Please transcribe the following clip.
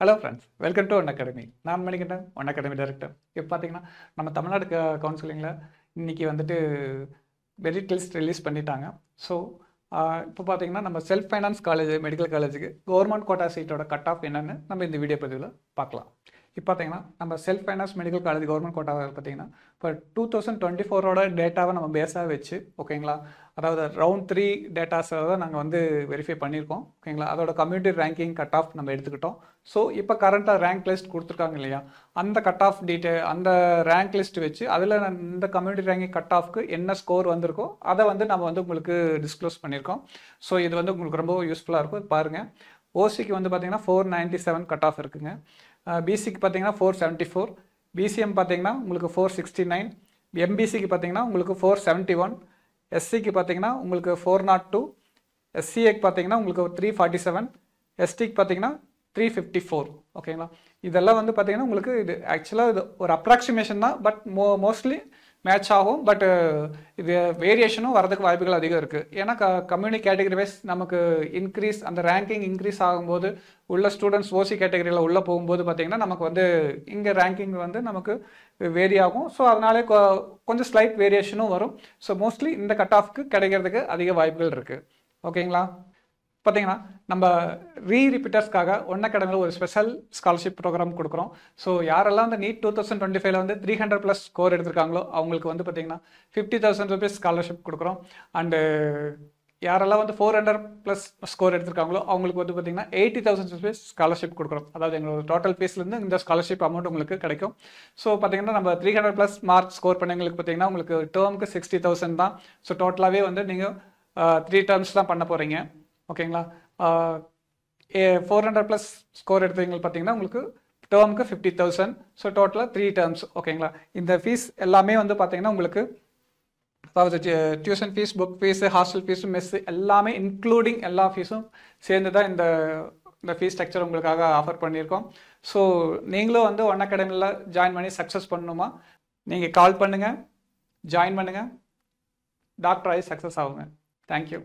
Hello friends, welcome to one academy. நான் Manikandan, one academy director. இப்போ பார்த்தீங்கன்னா நம்ம தமிழ்நாடு கவுன்சிலிங்கில் இன்றைக்கி வந்துட்டு மெரிட் லிஸ்ட் ரிலீஸ் பண்ணிட்டாங்க. ஸோ இப்போ பார்த்தீங்கன்னா நம்ம செல்ஃப் ஃபைனான்ஸ் காலேஜ் மெடிக்கல் காலேஜுக்கு கவர்மெண்ட் கோட்டா சீட்டோட கட் ஆஃப் என்னென்னு நம்ம இந்த வீடியோ பதிவில் பார்க்கலாம். இப்போ பார்த்தீங்கன்னா நம்ம self finance medical college government கோட்டாவை பார்த்தீங்கன்னா இப்போ 2024ஓட டேட்டாவை நம்ம பேஸாக வச்சு ஓகேங்களா, அதாவது ரவுண்ட் 3 டேட்டாஸை தான் நாங்கள் வந்து வெரிஃபை பண்ணியிருக்கோம் ஓகேங்களா. அதோட கம்யூனிட்டி ரேங்கிங் கட் ஆஃப் நம்ம எடுத்துக்கிட்டோம். ஸோ இப்போ கரண்ட்டாக ரேங்க் லிஸ்ட் கொடுத்துருக்காங்க இல்லையா, அந்த கட் ஆஃப் அந்த ரேங்க் லிஸ்ட் வச்சு அதில் இந்த கம்யூனிட்டி ரேங்கிங் கட் ஆஃப்க்கு என்ன ஸ்கோர் வந்திருக்கோ அதை வந்து நம்ம வந்து உங்களுக்கு டிஸ்க்ளோஸ் பண்ணியிருக்கோம். ஸோ இது வந்து உங்களுக்கு ரொம்ப யூஸ்ஃபுல்லாக இருக்கும். பாருங்கள், ஓசிக்கு வந்து பார்த்தீங்கன்னா 497 கட் ஆஃப் இருக்குங்க. பிசிக்கு பார்த்தீங்கன்னா 474, பிசிஎம் பார்த்தீங்கன்னா உங்களுக்கு 469, எம்பிசிக்கு பார்த்தீங்கன்னா உங்களுக்கு 471, எஸ்சிக்கு பார்த்தீங்கன்னா உங்களுக்கு 402, எஸ்சிஏக்கு பார்த்தீங்கன்னா உங்களுக்கு 347, எஸ்டிக்கு பார்த்தீங்கன்னா 354 ஓகேங்களா. இதெல்லாம் வந்து பார்த்தீங்கன்னா உங்களுக்கு இது ஆக்சுவலாக இது ஒரு அப்ராக்சிமேஷன் தான், பட் மோஸ்ட்லி மேட்ச் ஆகும். பட் இது வேரியேஷனும் வரதுக்கு வாய்ப்புகள் அதிகம் இருக்குது. ஏன்னா கம்யூனிட்டி கேட்டகரி வைஸ் நமக்கு இன்க்ரீஸ் அந்த ரேங்கிங் இன்க்ரீஸ் ஆகும்போது உள்ள ஸ்டூடெண்ட்ஸ் ஓசி கேட்டகரியில் உள்ளே போகும்போது பார்த்திங்கன்னா நமக்கு வந்து இங்கே ரேங்கிங் வந்து நமக்கு வேரி ஆகும். ஸோ அதனாலே கொஞ்சம் ஸ்லைட் வேரியேஷனும் வரும். ஸோ மோஸ்ட்லி இந்த கட் ஆஃப்க்கு கிடைக்கிறதுக்கு அதிக வாய்ப்புகள் இருக்குது ஓகேங்களா. பார்த்தீங்கன்னா நம்ம ரீரிப்பீட்டர்ஸ்க்காக ஒன் அகாடமியில் ஒரு ஸ்பெஷல் ஸ்காலர்ஷிப் ப்ரோக்ராம் கொடுக்குறோம். ஸோ யாரெல்லாம் வந்து நீட் 2025 வந்து 300+ ஸ்கோர் எடுத்திருக்காங்களோ அவங்களுக்கு வந்து பார்த்தீங்கன்னா 50,000 rupees ஸ்காலர்ஷிப் கொடுக்குறோம். அண்டு யாரெல்லாம் வந்து 400+ ஸ்கோர் எடுத்திருக்காங்களோ அவங்களுக்கு வந்து பார்த்தீங்கன்னா 80,000 rupees ஸ்காலர்ஷிப் கொடுக்குறோம். அதாவது எங்களோட டோட்டல் ஃபீஸ்லேருந்து இந்த ஸ்காலர்ஷிப் அமௌண்ட் உங்களுக்கு கிடைக்கும். ஸோ பார்த்தீங்கன்னா நம்ம 300+ மார்க் ஸ்கோர் பண்ணவங்களுக்கு பார்த்தீங்கன்னா உங்களுக்கு டேர்முக்கு 60,000 தான். ஸோ டோட்டலாகவே வந்து நீங்கள் 3 டேர்ம்ஸ் தான் பண்ண போகிறீங்க ஓகேங்களா. 400+ ஸ்கோர் எடுத்தவங்களுக்கு பார்த்தீங்கன்னா உங்களுக்கு டேர்முக்கு 50,000. ஸோ டோட்டலாக 3 டேர்ம்ஸ் ஓகேங்களா. இந்த ஃபீஸ் எல்லாமே வந்து பார்த்தீங்கன்னா உங்களுக்கு அதாவது tuition fees, book fees, hostel fees, mess எல்லாமே இன்க்ளூடிங் எல்லா ஃபீஸும் சேர்ந்து தான் இந்த ஃபீஸ் ஸ்ட்ரக்சர் உங்களுக்காக ஆஃபர் பண்ணியிருக்கோம். ஸோ நீங்களும் வந்து ஒன் அகாடமியில் ஜாயின் பண்ணி சக்ஸஸ் பண்ணணுமா, நீங்கள் கால் பண்ணுங்கள், ஜாயின் பண்ணுங்கள், டாக்டர் ஆகி சக்ஸஸ் ஆகுங்க. தேங்க்யூ.